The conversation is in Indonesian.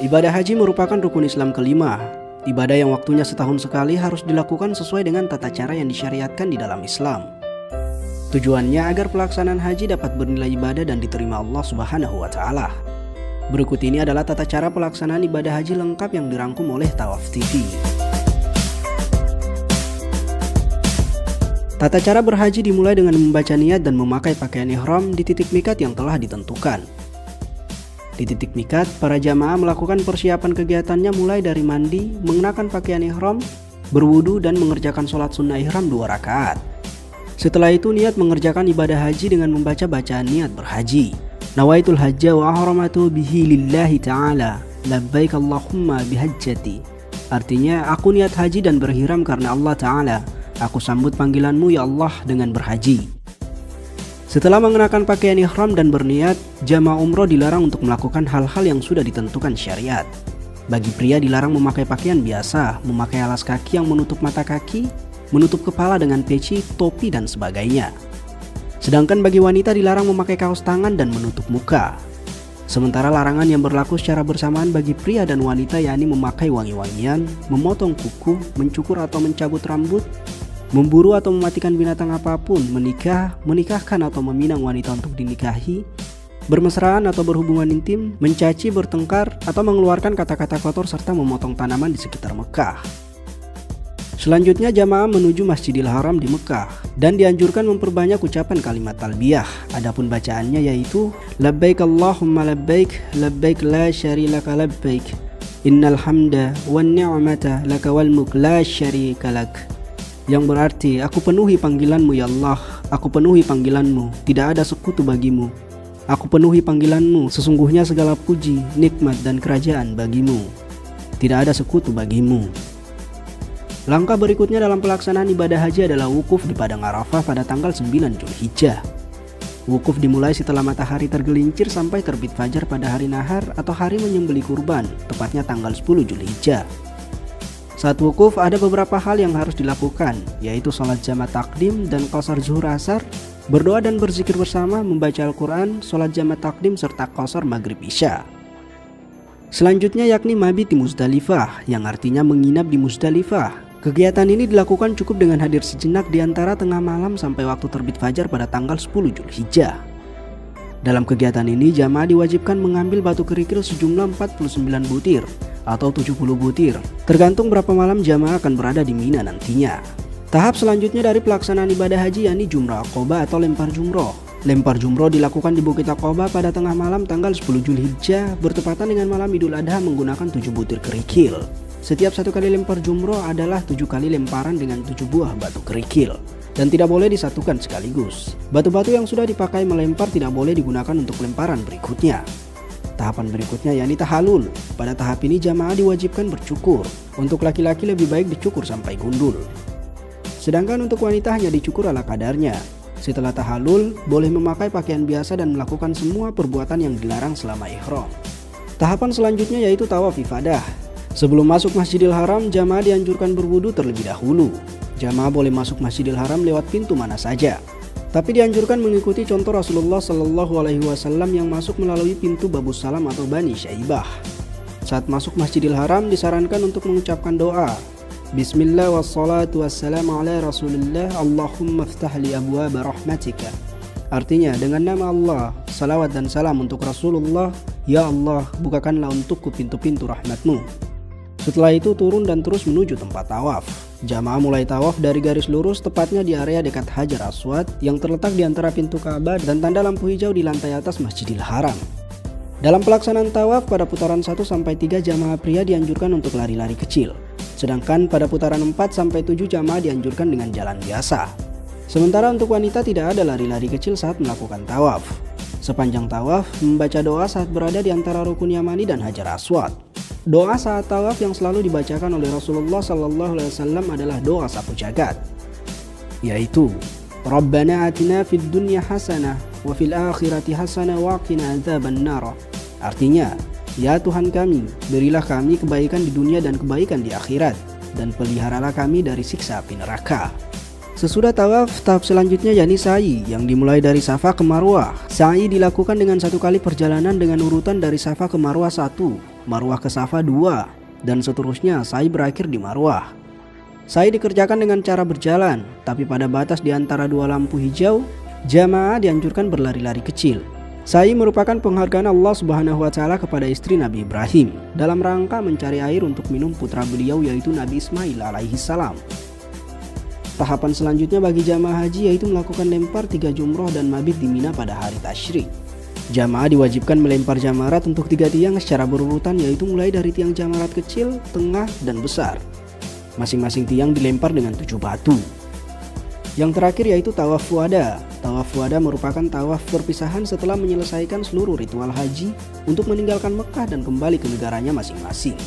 Ibadah haji merupakan rukun Islam kelima. Ibadah yang waktunya setahun sekali harus dilakukan sesuai dengan tata cara yang disyariatkan di dalam Islam. Tujuannya agar pelaksanaan haji dapat bernilai ibadah dan diterima Allah Subhanahu wa Ta'ala. Berikut ini adalah tata cara pelaksanaan ibadah haji lengkap yang dirangkum oleh Tawaf TV. Tata cara berhaji dimulai dengan membaca niat dan memakai pakaian ihram di titik mikat yang telah ditentukan. Di titik mikat, para jamaah melakukan persiapan kegiatannya mulai dari mandi, mengenakan pakaian ihram, berwudu dan mengerjakan sholat sunnah ihram 2 rakaat. Setelah itu niat mengerjakan ibadah haji dengan membaca bacaan niat berhaji. Nawaitul hajja wa ahramatu bihi lillahi ta'ala, labbaik Allahumma bihajjati. Artinya, aku niat haji dan berhiram karena Allah Ta'ala. Aku sambut panggilanmu ya Allah dengan berhaji. Setelah mengenakan pakaian ihram dan berniat, jamaah umroh dilarang untuk melakukan hal-hal yang sudah ditentukan syariat. Bagi pria dilarang memakai pakaian biasa, memakai alas kaki yang menutup mata kaki, menutup kepala dengan peci, topi dan sebagainya. Sedangkan bagi wanita dilarang memakai kaos tangan dan menutup muka. Sementara larangan yang berlaku secara bersamaan bagi pria dan wanita yakni memakai wangi-wangian, memotong kuku, mencukur atau mencabut rambut, memburu atau mematikan binatang apapun, menikahkan atau meminang wanita untuk dinikahi, bermesraan atau berhubungan intim, mencaci, bertengkar, atau mengeluarkan kata-kata kotor serta memotong tanaman di sekitar Mekah. Selanjutnya jamaah menuju Masjidil Haram di Mekah dan dianjurkan memperbanyak ucapan kalimat talbiyah. Adapun bacaannya yaitu labbaik Allahumma labbaik, labbaik la syarika labbaik, innal hamda wan ni'mata laka wal mulk la syarika lak. Yang berarti, aku penuhi panggilanmu ya Allah, aku penuhi panggilanmu, tidak ada sekutu bagimu. Aku penuhi panggilanmu, sesungguhnya segala puji, nikmat dan kerajaan bagimu. Tidak ada sekutu bagimu. Langkah berikutnya dalam pelaksanaan ibadah haji adalah wukuf di Padang Arafah pada tanggal 9 Zulhijjah. Wukuf dimulai setelah matahari tergelincir sampai terbit fajar pada hari nahar atau hari menyembelih kurban, tepatnya tanggal 10 Zulhijjah. Saat wukuf ada beberapa hal yang harus dilakukan, yaitu sholat jamak takdim dan qasar zuhur asar, berdoa dan berzikir bersama, membaca Al-Quran, sholat jamak takdim serta qasar maghrib isya. Selanjutnya yakni mabit di Muzdalifah, yang artinya menginap di Muzdalifah. Kegiatan ini dilakukan cukup dengan hadir sejenak di antara tengah malam sampai waktu terbit fajar pada tanggal 10 Zulhijjah. Dalam kegiatan ini jamaah diwajibkan mengambil batu kerikil sejumlah 49 butir atau 70 butir, tergantung berapa malam jamaah akan berada di Mina nantinya. Tahap selanjutnya dari pelaksanaan ibadah haji yakni jumrah Aqobah atau lempar jumroh. Lempar jumroh dilakukan di Bukit Aqobah pada tengah malam tanggal 10 Zulhijjah bertepatan dengan malam Idul Adha menggunakan 7 butir kerikil. Setiap 1 kali lempar jumroh adalah 7 kali lemparan dengan 7 buah batu kerikil dan tidak boleh disatukan sekaligus. Batu-batu yang sudah dipakai melempar tidak boleh digunakan untuk lemparan berikutnya. Tahapan berikutnya yakni tahalul. Pada tahap ini jamaah diwajibkan bercukur. Untuk laki-laki lebih baik dicukur sampai gundul. Sedangkan untuk wanita hanya dicukur ala kadarnya. Setelah tahalul, boleh memakai pakaian biasa dan melakukan semua perbuatan yang dilarang selama ihram. Tahapan selanjutnya yaitu tawaf ifadah. Sebelum masuk Masjidil Haram, jamaah dianjurkan berwudu terlebih dahulu. Jamaah boleh masuk Masjidil Haram lewat pintu mana saja. Tapi dianjurkan mengikuti contoh Rasulullah Shallallahu Alaihi Wasallam yang masuk melalui pintu Babus Salam atau Bani Syaibah. Saat masuk Masjidil Haram disarankan untuk mengucapkan doa. Bismillah wassalatu wassalamu ala Rasulillah, Allahumma ftahli abwaba rahmatika. Artinya dengan nama Allah, salawat dan salam untuk Rasulullah, ya Allah bukakanlah untukku pintu-pintu rahmatmu. Setelah itu turun dan terus menuju tempat tawaf. Jamaah mulai tawaf dari garis lurus tepatnya di area dekat Hajar Aswad yang terletak di antara pintu Ka'bah dan tanda lampu hijau di lantai atas Masjidil Haram. Dalam pelaksanaan tawaf pada putaran 1-3 jamaah pria dianjurkan untuk lari-lari kecil. Sedangkan pada putaran 4-7 jamaah dianjurkan dengan jalan biasa. Sementara untuk wanita tidak ada lari-lari kecil saat melakukan tawaf. Sepanjang tawaf membaca doa saat berada di antara Rukun Yamani dan Hajar Aswad. Doa saat tawaf yang selalu dibacakan oleh Rasulullah SAW adalah doa sapu jagat, yaitu Rabbana atina fid dunya hasanah wa fil akhirati hasanah wa qina adzabannar. Artinya, ya Tuhan kami, berilah kami kebaikan di dunia dan kebaikan di akhirat, dan peliharalah kami dari siksa api neraka. Sesudah tawaf, tahap selanjutnya yakni sa'i yang dimulai dari Safa ke Marwah. Sa'i dilakukan dengan 1 kali perjalanan dengan urutan dari Safa ke Marwah 1, Marwah ke Safa 2, dan seterusnya sa'i berakhir di Marwah. Sa'i dikerjakan dengan cara berjalan, tapi pada batas di antara dua lampu hijau, jamaah dianjurkan berlari-lari kecil. Sa'i merupakan penghargaan Allah Subhanahu wa Ta'ala kepada istri Nabi Ibrahim dalam rangka mencari air untuk minum putra beliau yaitu Nabi Ismail alaihi salam. Tahapan selanjutnya bagi jamaah haji yaitu melakukan lempar 3 jumroh dan mabit di Mina pada hari tasyrik. Jamaah diwajibkan melempar jamarat untuk 3 tiang secara berurutan yaitu mulai dari tiang jamarat kecil, tengah, dan besar. Masing-masing tiang dilempar dengan 7 batu. Yang terakhir yaitu tawaf wada. Tawaf wada merupakan tawaf perpisahan setelah menyelesaikan seluruh ritual haji untuk meninggalkan Mekah dan kembali ke negaranya masing-masing.